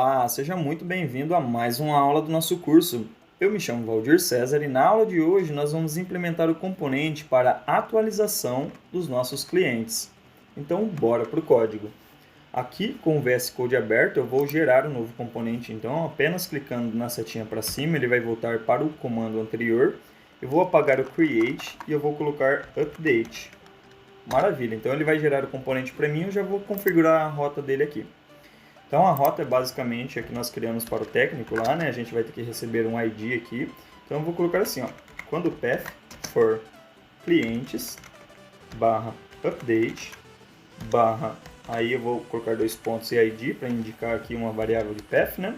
Olá, seja muito bem-vindo a mais uma aula do nosso curso. Eu me chamo Valdir César e na aula de hoje nós vamos implementar o componente para atualização dos nossos clientes. Então, bora para o código. Aqui, com o VS Code aberto, eu vou gerar um novo componente. Então, apenas clicando na setinha para cima, ele vai voltar para o comando anterior. Eu vou apagar o Create e eu vou colocar Update. Maravilha, então ele vai gerar o componente para mim e eu já vou configurar a rota dele aqui. Então a rota é basicamente a que nós criamos para o técnico lá, né? A gente vai ter que receber um ID aqui. Então eu vou colocar assim, ó, quando o path for clientes barra update barra, aí eu vou colocar dois pontos e ID para indicar aqui uma variável de path, né?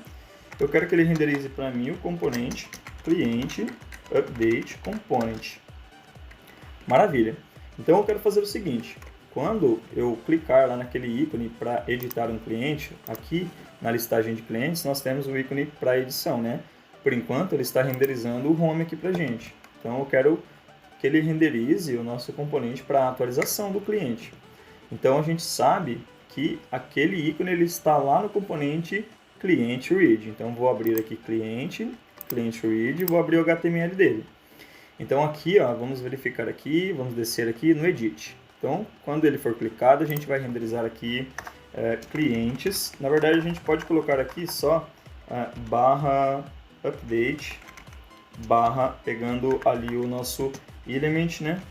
Eu quero que ele renderize para mim o componente cliente update component. Maravilha. Então eu quero fazer o seguinte, quando eu clicar lá naquele ícone para editar um cliente, aqui na listagem de clientes nós temos o ícone para edição, né? Por enquanto ele está renderizando o home aqui para a gente. Então eu quero que ele renderize o nosso componente para atualização do cliente. Então a gente sabe que aquele ícone ele está lá no componente cliente read. Então vou abrir aqui cliente read e vou abrir o HTML dele. Então aqui, ó, vamos verificar aqui, vamos descer aqui no Edit. Então, quando ele for clicado, a gente vai renderizar aqui clientes. Na verdade, a gente pode colocar aqui só barra update, barra, pegando ali o nosso element, né,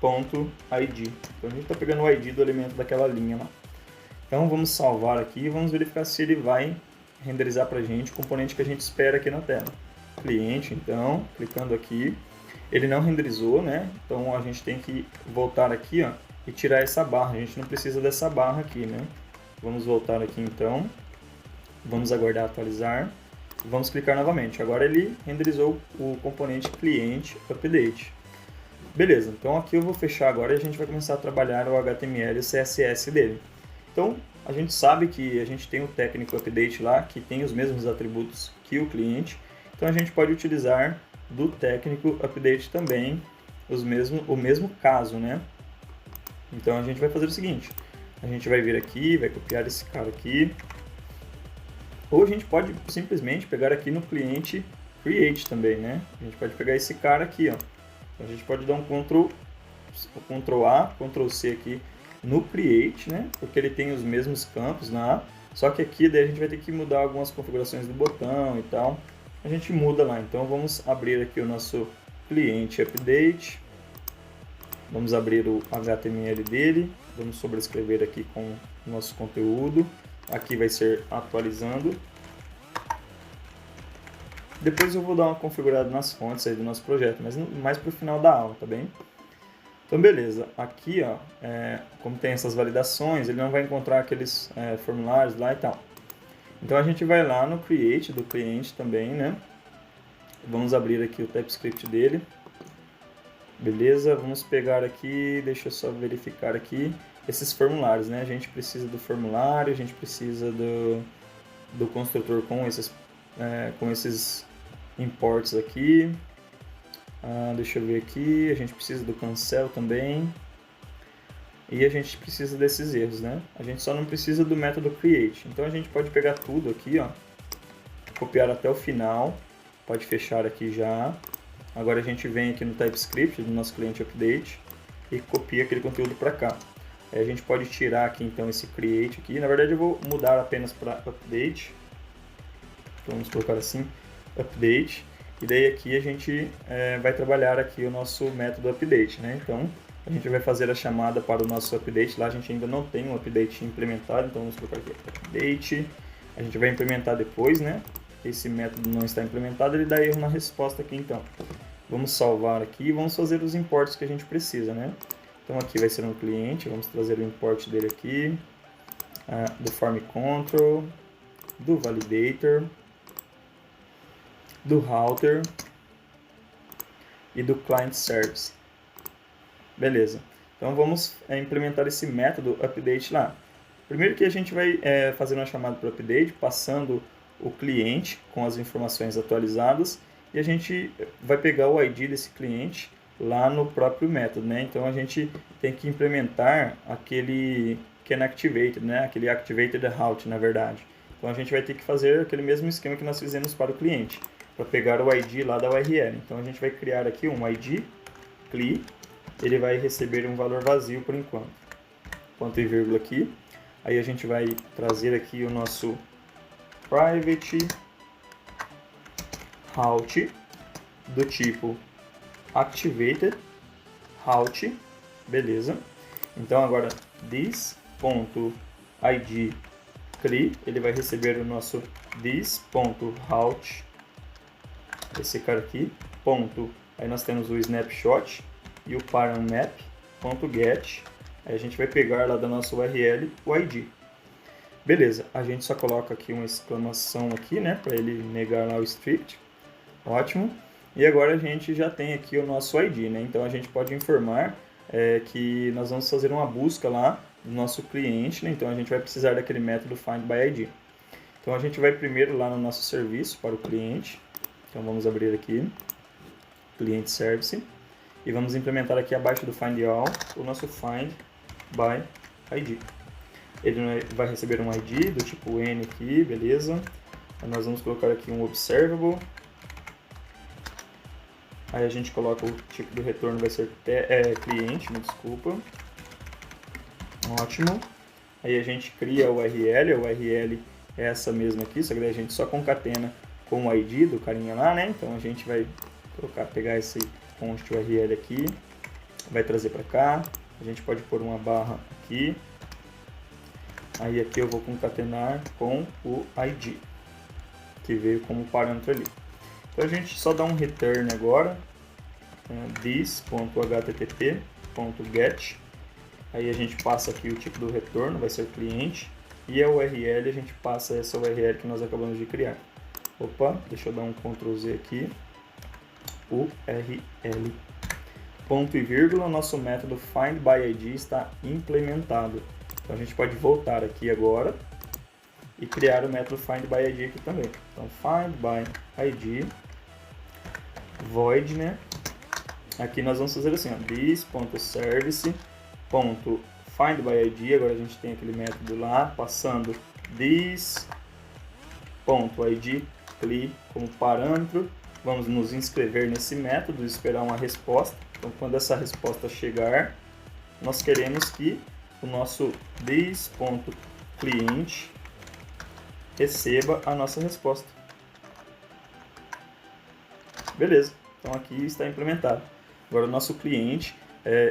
ponto ID. Então, a gente está pegando o ID do elemento daquela linha lá. Então, vamos salvar aqui e vamos verificar se ele vai renderizar para a gente o componente que a gente espera aqui na tela. Cliente, então, clicando aqui, ele não renderizou, né? Então a gente tem que voltar aqui, ó, e tirar essa barra. A gente não precisa dessa barra aqui, né? Vamos voltar aqui então, vamos aguardar atualizar, vamos clicar novamente. Agora ele renderizou o componente cliente update. Beleza, então aqui eu vou fechar agora e a gente vai começar a trabalhar o HTML e o CSS dele. Então a gente sabe que a gente tem o técnico update lá, que tem os mesmos atributos que o cliente. Então a gente pode utilizar do técnico update também o mesmo caso, né? Então a gente vai fazer o seguinte, a gente vai vir aqui, vai copiar esse cara aqui, ou a gente pode simplesmente pegar aqui no cliente create também, né? A gente pode pegar esse cara aqui, ó. Então, a gente pode dar um Ctrl A, Ctrl C aqui no create, né? Porque ele tem os mesmos campos lá, só que aqui daí a gente vai ter que mudar algumas configurações do botão e tal. A gente muda lá, então vamos abrir aqui o nosso cliente update, vamos abrir o HTML dele, vamos sobrescrever aqui com o nosso conteúdo, aqui vai ser atualizando. Depois eu vou dar uma configurada nas fontes aí do nosso projeto, mas mais para o final da aula, tá bem? Então beleza, aqui ó, como tem essas validações, ele não vai encontrar aqueles formulários lá e tal. Então a gente vai lá no create do cliente também, né? Vamos abrir aqui o TypeScript dele. Beleza, vamos pegar aqui, deixa eu só verificar aqui esses formulários, né? A gente precisa do formulário, a gente precisa do construtor com esses imports aqui. Deixa eu ver aqui, a gente precisa do cancel também. E a gente precisa desses erros, né? A gente só não precisa do método create. Então a gente pode pegar tudo aqui, ó, copiar até o final, pode fechar aqui já. Agora a gente vem aqui no TypeScript do nosso cliente update e copia aquele conteúdo para cá. Aí a gente pode tirar aqui então esse create aqui. Na verdade eu vou mudar apenas para update. Então vamos colocar assim, update. E daí aqui a gente vai trabalhar aqui o nosso método update, né? Então a gente vai fazer a chamada para o nosso update. Lá a gente ainda não tem um update implementado, então vamos colocar aqui update. A gente vai implementar depois, né? Esse método não está implementado, ele dá erro na resposta aqui então. Vamos salvar aqui e vamos fazer os imports que a gente precisa, né? Então aqui vai ser um cliente, vamos trazer o import dele aqui, do form control, do validator, do router e do client service. Beleza, então vamos implementar esse método update lá. Primeiro que a gente vai fazer uma chamada para o update, passando o cliente com as informações atualizadas, e a gente vai pegar o ID desse cliente lá no próprio método, né? Então a gente tem que implementar aquele can activated, né? Aquele activated route, na verdade. Então a gente vai ter que fazer aquele mesmo esquema que nós fizemos para o cliente, para pegar o ID lá da URL. Então a gente vai criar aqui um ID CLI, ele vai receber um valor vazio por enquanto, ponto e vírgula aqui. Aí a gente vai trazer aqui o nosso private route do tipo activated route, beleza. Então agora this.id CLI, ele vai receber o nosso this.route, esse cara aqui, ponto, aí nós temos o snapshot e o param.map.get, aí a gente vai pegar lá da nossa URL o ID. Beleza, a gente só coloca aqui uma exclamação aqui, né, para ele negar lá o strict, ótimo. E agora a gente já tem aqui o nosso ID, né, então a gente pode informar que nós vamos fazer uma busca lá do nosso cliente, né? Então a gente vai precisar daquele método find by ID. Então a gente vai primeiro lá no nosso serviço para o cliente, então vamos abrir aqui, client service, e vamos implementar aqui abaixo do find all o nosso find by ID. Ele vai receber um ID do tipo N aqui, beleza? Aí nós vamos colocar aqui um observable. Aí a gente coloca o tipo do retorno, vai ser cliente, me desculpa. Ótimo. Aí a gente cria a URL é essa mesma aqui, só que daí a gente só concatena com o ID do carinha lá, né? Então a gente vai pegar esse const URL aqui, vai trazer para cá. A gente pode pôr uma barra aqui. Aí aqui eu vou concatenar com o ID, que veio como parâmetro ali. Então a gente só dá um return agora, this.http.get, aí a gente passa aqui o tipo do retorno, vai ser cliente, e a URL a gente passa essa URL que nós acabamos de criar. Opa, deixa eu dar um Ctrl Z aqui, URL, ponto e vírgula, nosso método findById está implementado. Então a gente pode voltar aqui agora e criar o método findById aqui também. Então findById void, né? Aqui nós vamos fazer assim, this.service.findById, agora a gente tem aquele método lá, passando this.id CLI como parâmetro. Vamos nos inscrever nesse método e esperar uma resposta. Então quando essa resposta chegar, nós queremos que o nosso this.client receba a nossa resposta. Beleza, então aqui está implementado. Agora o nosso cliente,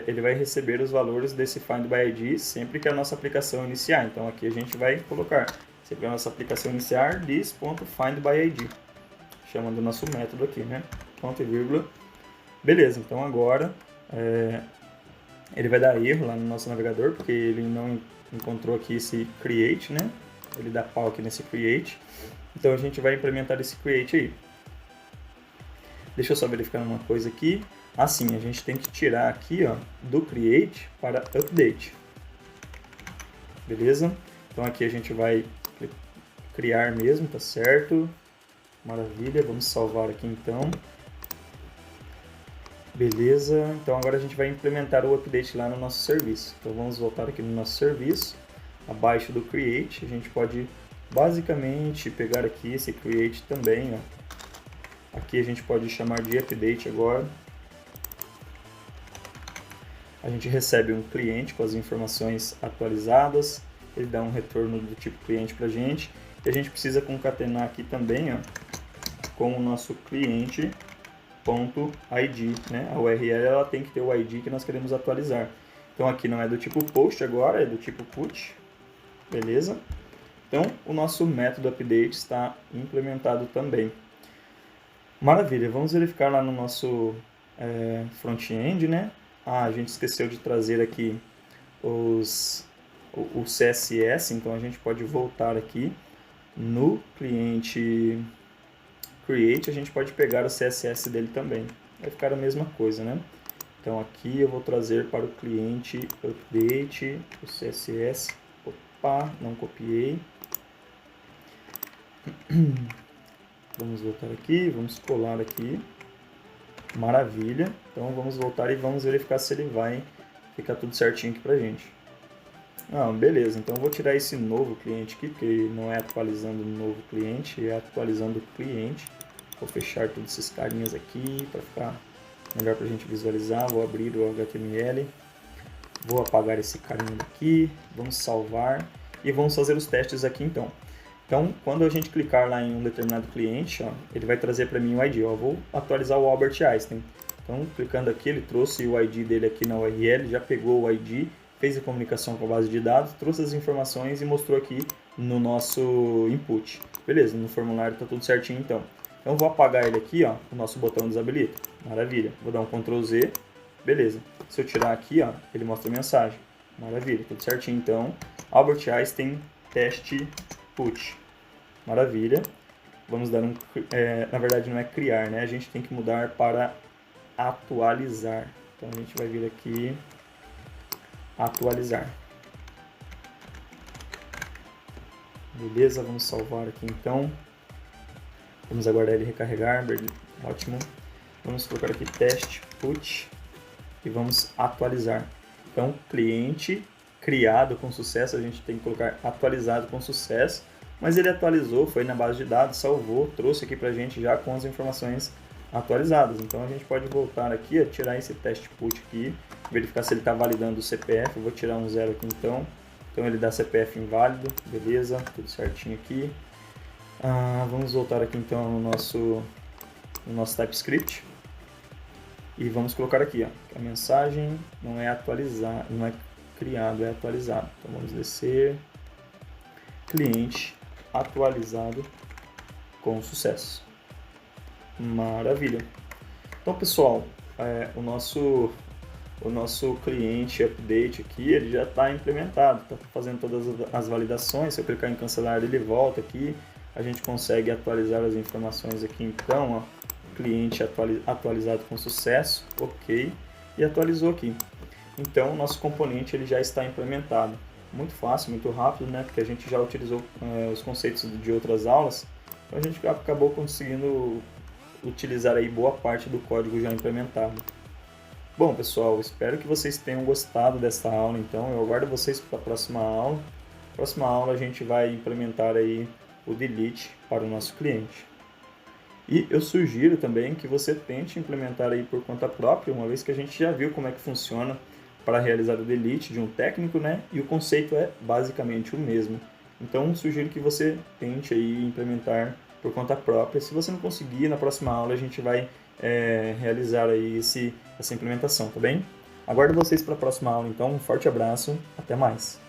ele vai receber os valores desse findById sempre que a nossa aplicação iniciar. Então aqui a gente vai colocar, sempre que a nossa aplicação iniciar, this.findById, chamando o nosso método aqui, né? Ponto e vírgula. Beleza, então agora ele vai dar erro lá no nosso navegador, porque ele não encontrou aqui esse create, né? Ele dá pau aqui nesse create. Então a gente vai implementar esse create aí. Deixa eu só verificar uma coisa aqui. Assim, a gente tem que tirar aqui, ó, do create para update. Beleza? Então aqui a gente vai criar mesmo, tá certo? Maravilha, vamos salvar aqui então. Beleza, então agora a gente vai implementar o update lá no nosso serviço. Então vamos voltar aqui no nosso serviço. Abaixo do create, a gente pode basicamente pegar aqui esse create também, ó. Aqui a gente pode chamar de update agora. A gente recebe um cliente com as informações atualizadas, ele dá um retorno do tipo cliente para a gente. E a gente precisa concatenar aqui também, ó, com o nosso cliente.id, né? A URL ela tem que ter o ID que nós queremos atualizar. Então aqui não é do tipo post agora, é do tipo put. Beleza? Então o nosso método update está implementado também. Maravilha, vamos verificar lá no nosso front-end, né? A gente esqueceu de trazer aqui o CSS, então a gente pode voltar aqui no cliente create, a gente pode pegar o CSS dele também. Vai ficar a mesma coisa, né? Então aqui eu vou trazer para o cliente update o CSS. Opa, não copiei. Vamos voltar aqui, vamos colar aqui. Maravilha. Então vamos voltar e vamos verificar se ele vai ficar tudo certinho aqui pra gente. Ah, beleza, então eu vou tirar esse novo cliente aqui, porque não é atualizando o novo cliente, é atualizando o cliente. Vou fechar todos esses carinhas aqui para ficar melhor para a gente visualizar. Vou abrir o HTML, vou apagar esse carinha daqui, vamos salvar e vamos fazer os testes aqui então. Então, quando a gente clicar lá em um determinado cliente, ó, ele vai trazer para mim o ID. Ó, vou atualizar o Albert Einstein. Então, clicando aqui, ele trouxe o ID dele aqui na URL, já pegou o ID, fez a comunicação com a base de dados, trouxe as informações e mostrou aqui no nosso input. Beleza, no formulário está tudo certinho então. Então, vou apagar ele aqui, ó, o nosso botão desabilita. Maravilha. Vou dar um Ctrl Z. Beleza. Se eu tirar aqui, ó, ele mostra a mensagem. Maravilha, tudo certinho então. Albert Einstein, teste put. Maravilha. Vamos dar um... na verdade não é criar, né? A gente tem que mudar para atualizar. Então a gente vai vir aqui, atualizar. Beleza, vamos salvar aqui então. Vamos aguardar ele recarregar. Ótimo. Vamos colocar aqui teste put e vamos atualizar. Então, cliente criado com sucesso, a gente tem que colocar atualizado com sucesso, mas ele atualizou, foi na base de dados, salvou, trouxe aqui pra gente já com as informações atualizadas. Então a gente pode voltar aqui, tirar esse teste put aqui, verificar se ele está validando o CPF. Eu vou tirar um 0 aqui então. Então ele dá CPF inválido, beleza, tudo certinho aqui. Vamos voltar aqui então no nosso TypeScript. E vamos colocar aqui, ó, que a mensagem não é atualizada, não é criado, é atualizado. Então vamos descer, cliente atualizado com sucesso. Maravilha. Então pessoal, o nosso cliente update aqui, ele já está implementado, está fazendo todas as validações. Se eu clicar em cancelar, ele volta aqui, a gente consegue atualizar as informações aqui então, ó. Cliente atualizado com sucesso, ok, e atualizou aqui. Então, o nosso componente ele já está implementado. Muito fácil, muito rápido, né? Porque a gente já utilizou os conceitos de outras aulas, então a gente acabou conseguindo utilizar aí boa parte do código já implementado. Bom, pessoal, espero que vocês tenham gostado dessa aula, então eu aguardo vocês para a próxima aula. Na próxima aula a gente vai implementar aí o delete para o nosso cliente. E eu sugiro também que você tente implementar aí por conta própria, uma vez que a gente já viu como é que funciona para realizar o delete de um técnico, né? E o conceito é basicamente o mesmo. Então, sugiro que você tente aí implementar por conta própria. Se você não conseguir, na próxima aula a gente vai realizar aí essa implementação, tá bem? Aguardo vocês para a próxima aula, então. Um forte abraço, até mais!